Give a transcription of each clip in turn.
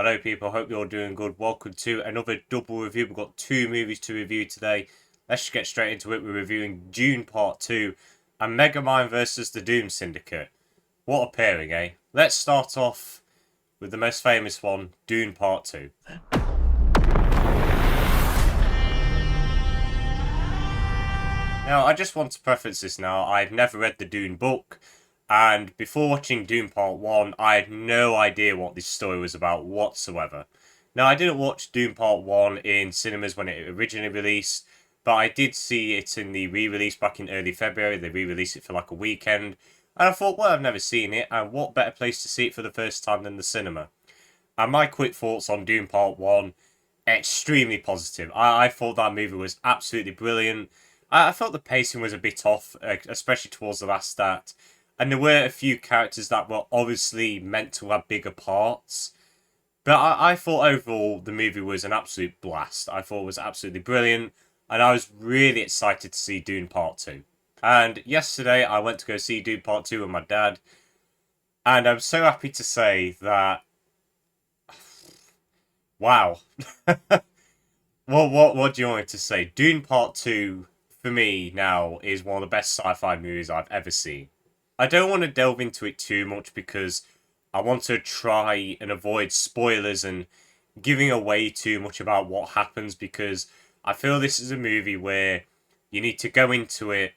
Hello, people. Hope you're doing good. Welcome to another double review. We've got two movies to review today. Let's just get straight into it. We're reviewing Dune Part 2 and Megamind versus the Dune Syndicate. What a pairing, eh? Let's start off with the most famous one, Dune Part 2. Now, I just want to preface this now. I've never read the Dune book, and before watching Dune Part 1, I had no idea what this story was about whatsoever. Now, I didn't watch Dune Part 1 in cinemas when it originally released, but I did see it in the re-release back in early February. They re-released it for like a weekend, and I thought, well, I've never seen it, and what better place to see it for the first time than the cinema? And my quick thoughts on Dune Part 1, extremely positive. I thought that movie was absolutely brilliant. I felt the pacing was a bit off, especially towards the last act. And there were a few characters that were obviously meant to have bigger parts. But I thought overall the movie was an absolute blast. I thought it was absolutely brilliant. And I was really excited to see Dune Part 2. And yesterday I went to go see Dune Part 2 with my dad. And I'm so happy to say that, wow. What do you want me to say? Dune Part 2, for me now, is one of the best sci-fi movies I've ever seen. I don't want to delve into it too much because I want to try and avoid spoilers and giving away too much about what happens, because I feel this is a movie where you need to go into it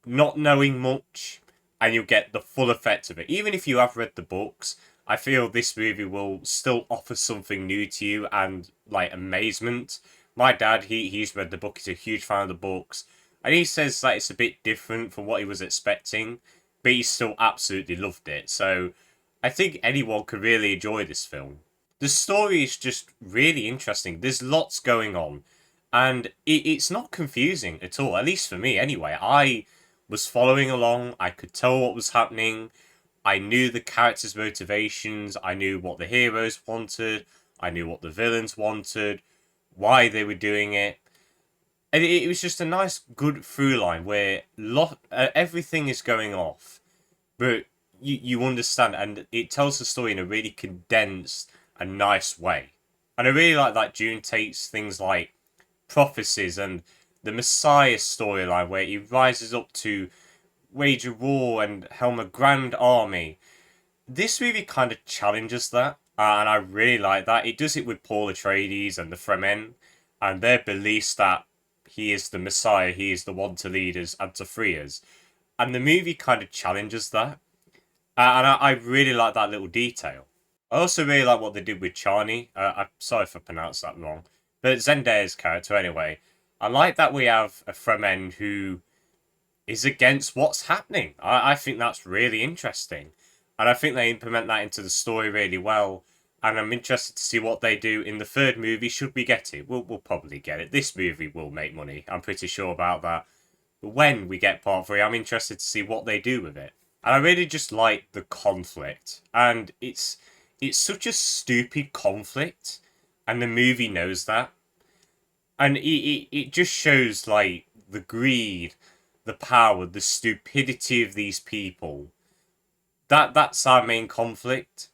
not knowing much and you'll get the full effect of it. Even if you have read the books, I feel this movie will still offer something new to you and like amazement. My dad, he's read the book, he's a huge fan of the books, and he says that it's a bit different from what he was expecting, but he still absolutely loved it. So I think anyone could really enjoy this film. The story is just really interesting. There's lots going on, and it's not confusing at all, at least for me anyway. I was following along, I could tell what was happening, I knew the characters' motivations, I knew what the heroes wanted, I knew what the villains wanted, why they were doing it. And it was just a nice, good through line where everything is going off, but you understand, and it tells the story in a really condensed and nice way. And I really like that Dune takes things like prophecies and the Messiah storyline, where he rises up to wage a war and helm a grand army. This movie kind of challenges that, and I really like that. It does it with Paul Atreides and the Fremen, and their beliefs that he is the Messiah, he is the one to lead us and to free us. And the movie kind of challenges that, and I really like that little detail. I also really like what they did with Chani. I'm sorry if I pronounced that wrong, but Zendaya's character anyway. I like that we have a Fremen who is against what's happening. I think that's really interesting. And I think they implement that into the story really well. And I'm interested to see what they do in the third movie, should we get it. We'll probably get it. This movie will make money. I'm pretty sure about that. But when we get part 3, I'm interested to see what they do with it. And I really just like the conflict. And it's such a stupid conflict. And the movie knows that. And it just shows, like, the greed, the power, the stupidity of these people. That's our main conflict.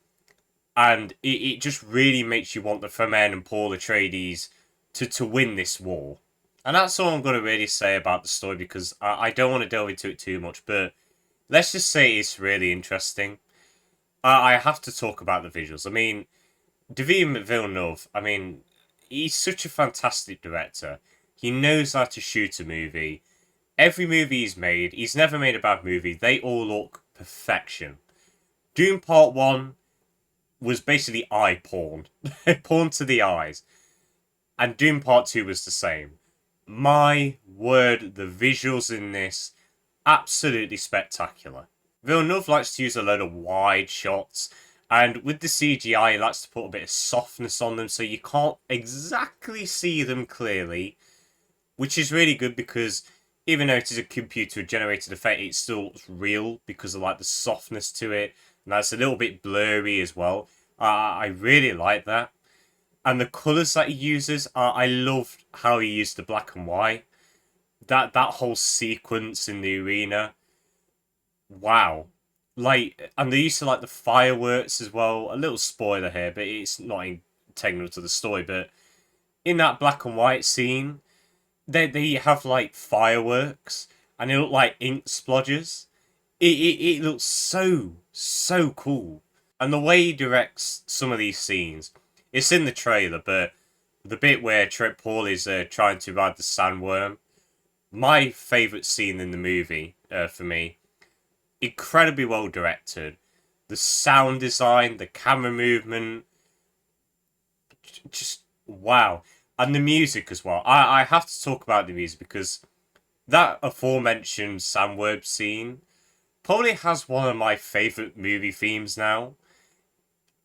And it just really makes you want the Fremen and Paul Atreides to win this war. And that's all I'm going to really say about the story, because I don't want to delve into it too much, but let's just say it's really interesting. I have to talk about the visuals. I mean, David Villeneuve, I mean, he's such a fantastic director. He knows how to shoot a movie. Every movie he's made, he's never made a bad movie. They all look perfection. Dune Part 1 was basically eye porn. Porn to the eyes. And Dune Part 2 was the same. My word, the visuals in this, absolutely spectacular. Villeneuve likes to use a load of wide shots, and with the CGI, he likes to put a bit of softness on them so you can't exactly see them clearly, which is really good because even though it is a computer generated effect, it still looks real because of like the softness to it, and that's a little bit blurry as well. I really like that. And the colours that he uses, I loved how he used the black and white. That whole sequence in the arena, wow. Like, and they used to like the fireworks as well. A little spoiler here, but it's not integral to the story. But in that black and white scene, they have like fireworks, and they look like ink splodges. It looks so cool, and the way he directs some of these scenes, it's in the trailer, but the bit where Trent Paul is trying to ride the sandworm, my favourite scene in the movie, for me, incredibly well directed. The sound design, the camera movement, just wow. And the music as well. I have to talk about the music because that aforementioned sandworm scene probably has one of my favourite movie themes now.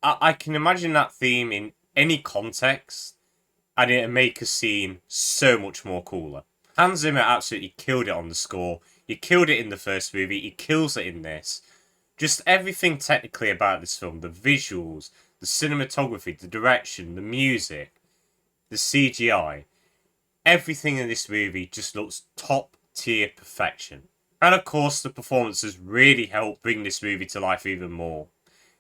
I can imagine that theme in any context and it'd make a scene so much more cooler. Hans Zimmer absolutely killed it on the score. He killed it in the first movie. He kills it in this. Just everything technically about this film. The visuals, the cinematography, the direction, the music, the CGI. Everything in this movie just looks top tier perfection. And of course, the performances really help bring this movie to life even more.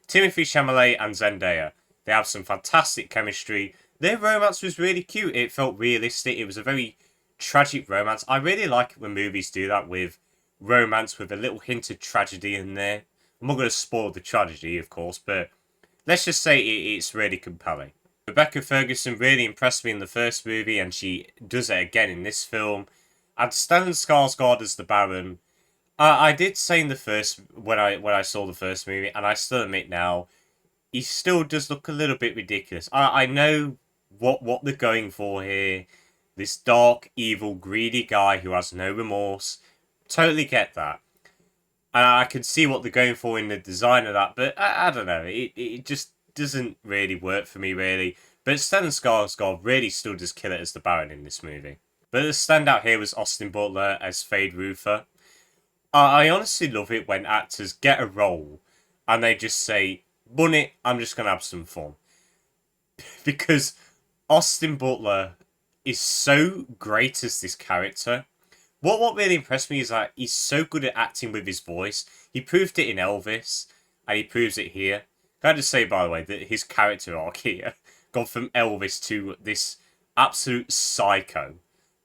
Timothée Chalamet and Zendaya, they have some fantastic chemistry. Their romance was really cute. It felt realistic. It was a very tragic romance. I really like it when movies do that with romance with a little hint of tragedy in there. I'm not going to spoil the tragedy, of course, but let's just say it's really compelling. Rebecca Ferguson really impressed me in the first movie, and she does it again in this film. And Stellan Skarsgård as the Baron, I did say in the first when I saw the first movie, and I still admit now, he still does look a little bit ridiculous. I know what they're going for here. This dark, evil, greedy guy who has no remorse. Totally get that. And I can see what they're going for in the design of that, but I don't know. It just doesn't really work for me, really. But Stellan Skarsgård really still does kill it as the Baron in this movie. But the standout here was Austin Butler as Fade Ruther. I honestly love it when actors get a role and they just say, "Bun it, I'm just going to have some fun." Because Austin Butler is so great as this character. What really impressed me is that he's so good at acting with his voice. He proved it in Elvis, and he proves it here. Can I just say, by the way, that his character arc here gone from Elvis to this absolute psycho.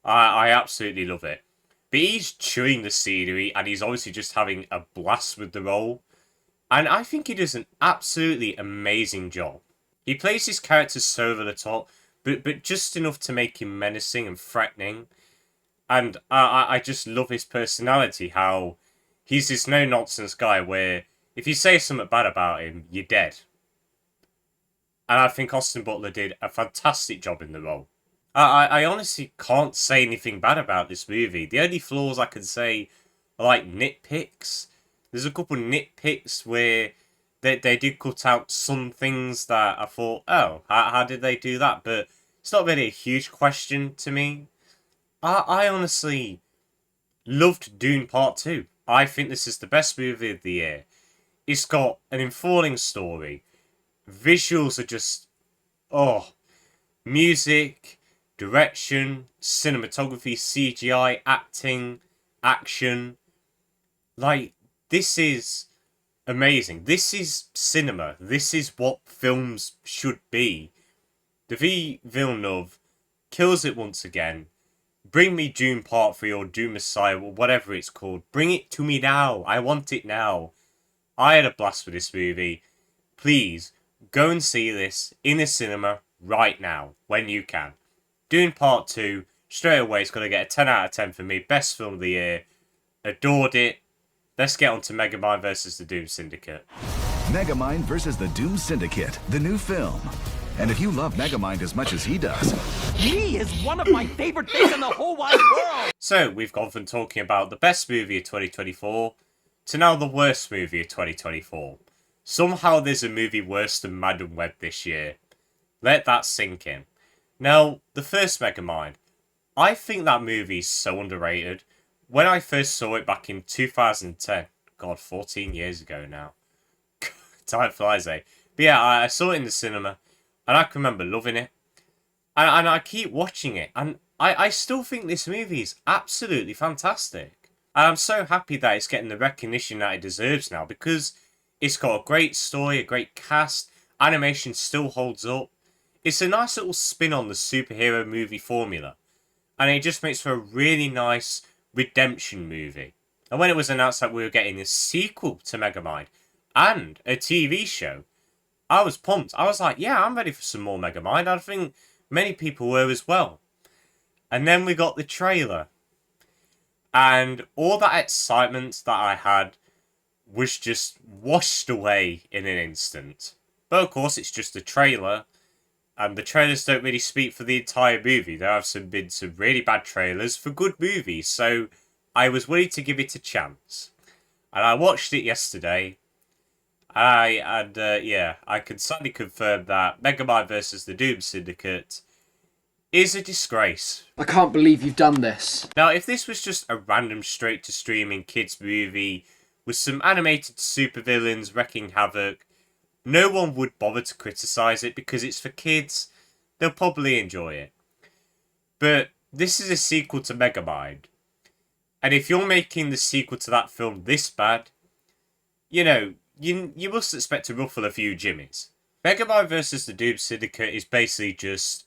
I absolutely love it. But he's chewing the scenery, and he's obviously just having a blast with the role. And I think he does an absolutely amazing job. He plays his character so over the top, but just enough to make him menacing and threatening. And I just love his personality, how he's this no-nonsense guy where if you say something bad about him, you're dead. And I think Austin Butler did a fantastic job in the role. I honestly can't say anything bad about this movie. The only flaws I can say are like nitpicks. There's a couple nitpicks where they did cut out some things that I thought, oh, how did they do that? But it's not really a huge question to me. I honestly loved Dune Part 2. I think this is the best movie of the year. It's got an enthralling story. Visuals are just, oh, music, direction, cinematography, CGI, acting, action. Like, this is amazing. This is cinema. This is what films should be. Denis Villeneuve kills it once again. Bring me Dune Part 3 or Dune Messiah or whatever it's called. Bring it to me now. I want it now. I had a blast with this movie. Please, go and see this in the cinema right now, when you can. Dune Part 2, straight away, it's going to get a 10 out of 10 for me. Best film of the year. Adored it. Let's get on to Megamind versus the Doom Syndicate. Megamind versus the Doom Syndicate, the new film. And if you love Megamind as much as he does, he is one of my favorite things in the whole wide world! So, we've gone from talking about the best movie of 2024 to now the worst movie of 2024. Somehow there's a movie worse than Madam Web this year. Let that sink in. Now, the first Megamind. I think that movie is so underrated. When I first saw it back in 2010, God, 14 years ago now. Time flies, eh? But yeah, I saw it in the cinema, and I can remember loving it. And I keep watching it, and I still think this movie is absolutely fantastic. And I'm so happy that it's getting the recognition that it deserves now, because it's got a great story, a great cast, animation still holds up. It's a nice little spin on the superhero movie formula, and it just makes for a really nice redemption movie. And when it was announced that we were getting a sequel to Megamind and a TV show, I was pumped. I was like, yeah, I'm ready for some more Megamind. I think many people were as well. And then we got the trailer. And all that excitement that I had was just washed away in an instant. But of course, it's just a trailer. And the trailers don't really speak for the entire movie. There have been some really bad trailers for good movies. So I was willing to give it a chance. And I watched it yesterday. I can sadly confirm that Megamind vs. the Doom Syndicate is a disgrace. I can't believe you've done this. Now, if this was just a random straight-to-streaming kids movie with some animated supervillains wrecking havoc, no one would bother to criticise it because it's for kids. They'll probably enjoy it. But this is a sequel to Megamind. And if you're making the sequel to that film this bad, you know, you must expect to ruffle a few jimmies. Megamind vs. the Doom Syndicate is basically just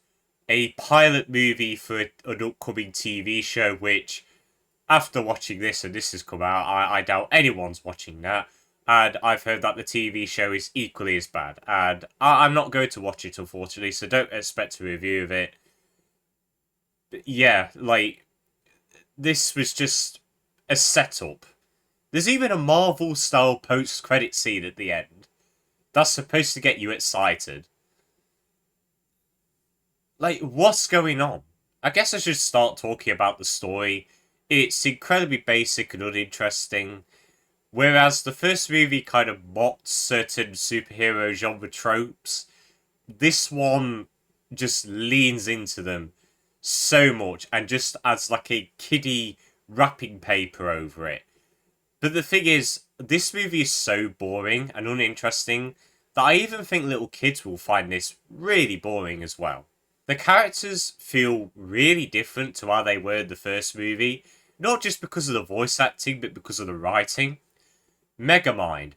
a pilot movie for an upcoming TV show, which, after watching this, and this has come out, I doubt anyone's watching that. And I've heard that the TV show is equally as bad. And I'm not going to watch it, unfortunately, so don't expect a review of it. But yeah, like, this was just a setup. There's even a Marvel-style post-credit scene at the end. That's supposed to get you excited. Like, what's going on? I guess I should start talking about the story. It's incredibly basic and uninteresting. Whereas the first movie kind of mocked certain superhero genre tropes, this one just leans into them so much and just adds like a kiddie wrapping paper over it. But the thing is, this movie is so boring and uninteresting that I even think little kids will find this really boring as well. The characters feel really different to how they were in the first movie, not just because of the voice acting, but because of the writing. Megamind.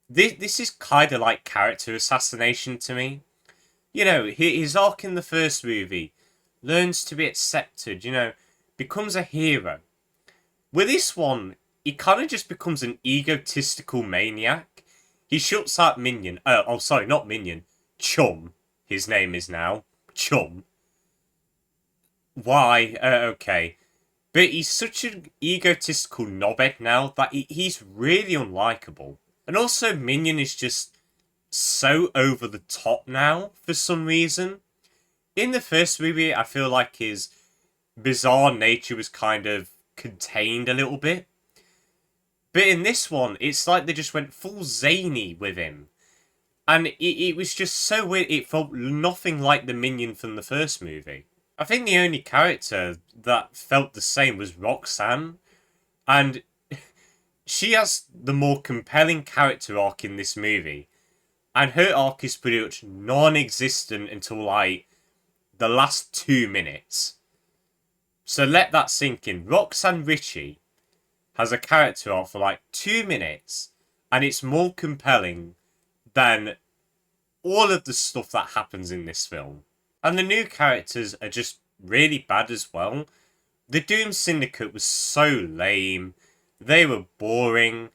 This is kind of like character assassination to me. You know, his arc in the first movie, learns to be accepted, you know, becomes a hero. With this one, he kind of just becomes an egotistical maniac. He shuts out Minion. Not Minion. Chum, his name is now. Chum. Why? Okay. But he's such an egotistical knobhead now that he's really unlikable. And also, Minion is just so over the top now for some reason. In the first movie, I feel like his bizarre nature was kind of contained a little bit. But in this one, it's like they just went full zany with him. And it was just so weird. It felt nothing like the Minion from the first movie. I think the only character that felt the same was Roxanne. And she has the more compelling character arc in this movie. And her arc is pretty much non-existent until, like, the last 2 minutes. So let that sink in. Roxanne Ritchie has a character arc for, like, 2 minutes. And it's more compelling than all of the stuff that happens in this film. And the new characters are just really bad as well. The Doom Syndicate was so lame. They were boring.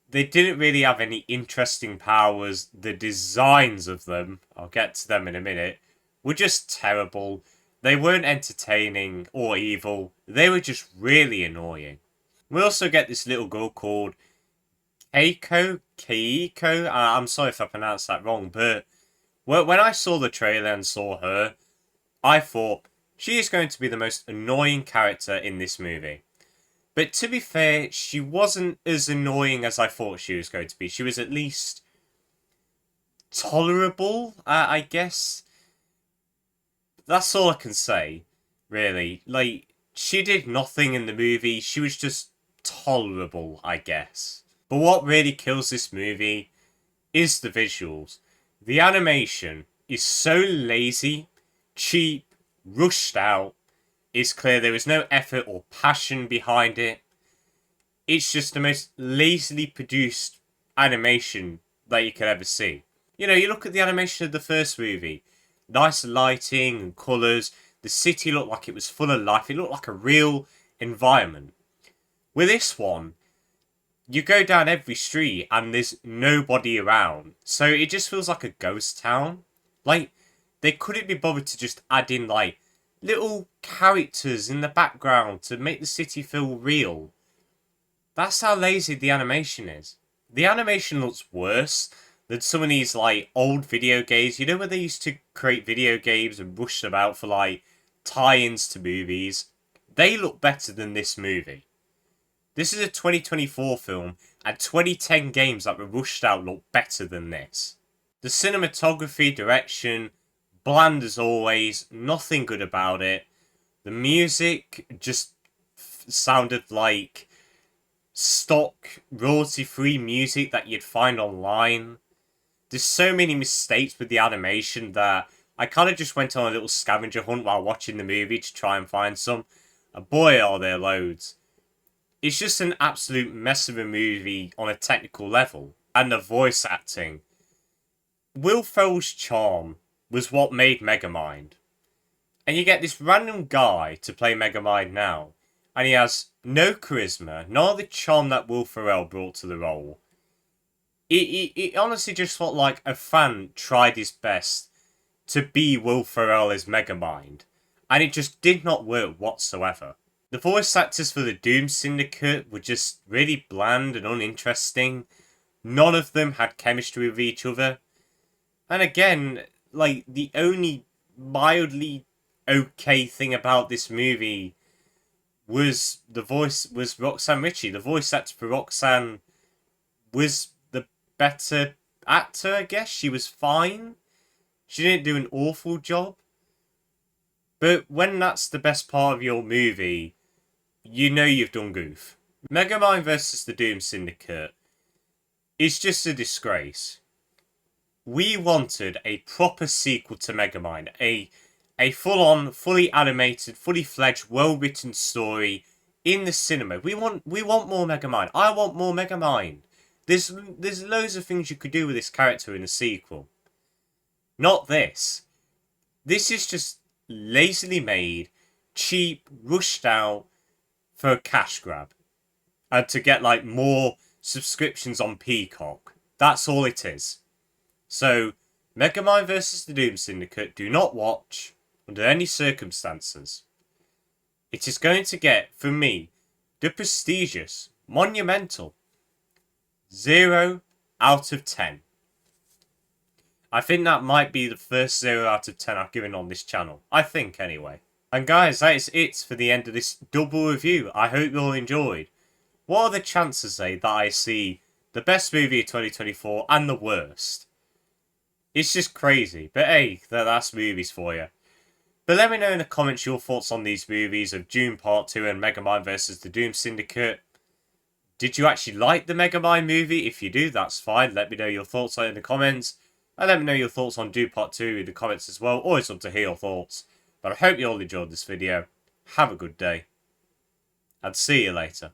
They didn't really have any interesting powers. The designs of them, I'll get to them in a minute, were just terrible. They weren't entertaining or evil. They were just really annoying. We also get this little girl called Keiko. I'm sorry if I pronounced that wrong, but when I saw the trailer and saw her, I thought she is going to be the most annoying character in this movie. But to be fair, she wasn't as annoying as I thought she was going to be. She was at least tolerable, I guess. That's all I can say, really. Like, she did nothing in the movie. She was just tolerable, I guess. But what really kills this movie is the visuals. The animation is so lazy, cheap, rushed out. It's clear there was no effort or passion behind it. It's just the most lazily produced animation that you could ever see. You know, you look at the animation of the first movie. Nice lighting and colours. The city looked like it was full of life. It looked like a real environment. With this one, you go down every street and there's nobody around. So it just feels like a ghost town. Like, they couldn't be bothered to just add in, like, little characters in the background to make the city feel real. That's how lazy the animation is. The animation looks worse than some of these, like, old video games. You know where they used to create video games and rush them out for, like, tie-ins to movies? They look better than this movie. This is a 2024 film, and 2010 games that were rushed out look better than this. The cinematography, direction, bland as always, nothing good about it. The music just sounded like stock, royalty-free music that you'd find online. There's so many mistakes with the animation that I kind of just went on a little scavenger hunt while watching the movie to try and find some. And boy, are there loads. It's just an absolute mess of a movie on a technical level. And the voice acting. Will Ferrell's charm was what made Megamind. And you get this random guy to play Megamind now. And he has no charisma, nor the charm that Will Ferrell brought to the role. It honestly just felt like a fan tried his best to be Will Ferrell as Megamind. And it just did not work whatsoever. The voice actors for the Dune Syndicate were just really bland and uninteresting. None of them had chemistry with each other. And again, like, the only mildly okay thing about this movie was Roxanne Ritchie. The voice actor for Roxanne was the better actor, I guess. She was fine. She didn't do an awful job. But when that's the best part of your movie, you know you've done goof. Megamind vs. the Doom Syndicate is just a disgrace. We wanted a proper sequel to Megamind. A full-on, fully animated, fully fledged, well-written story in the cinema. We want more Megamind. I want more Megamind. There's loads of things you could do with this character in a sequel. Not this. This is just lazily made, cheap, rushed out for a cash grab. And to get, like, more subscriptions on Peacock. That's all it is. So, Megamind vs. the Doom Syndicate, do not watch under any circumstances. It is going to get, for me, the prestigious, monumental 0 out of 10. I think that might be the first 0 out of 10 I've given on this channel. I think, anyway. And guys, that is it for the end of this double review. I hope you all enjoyed. What are the chances, that I see the best movie of 2024 and the worst? It's just crazy. But hey, that's movies for you. But let me know in the comments your thoughts on these movies of Dune Part 2 and Megamind vs. the Doom Syndicate. Did you actually like the Megamind movie? If you do, that's fine. Let me know your thoughts on it in the comments. And let me know your thoughts on Dune Part 2 in the comments as well. Always love to hear your thoughts. But I hope you all enjoyed this video. Have a good day. And see you later.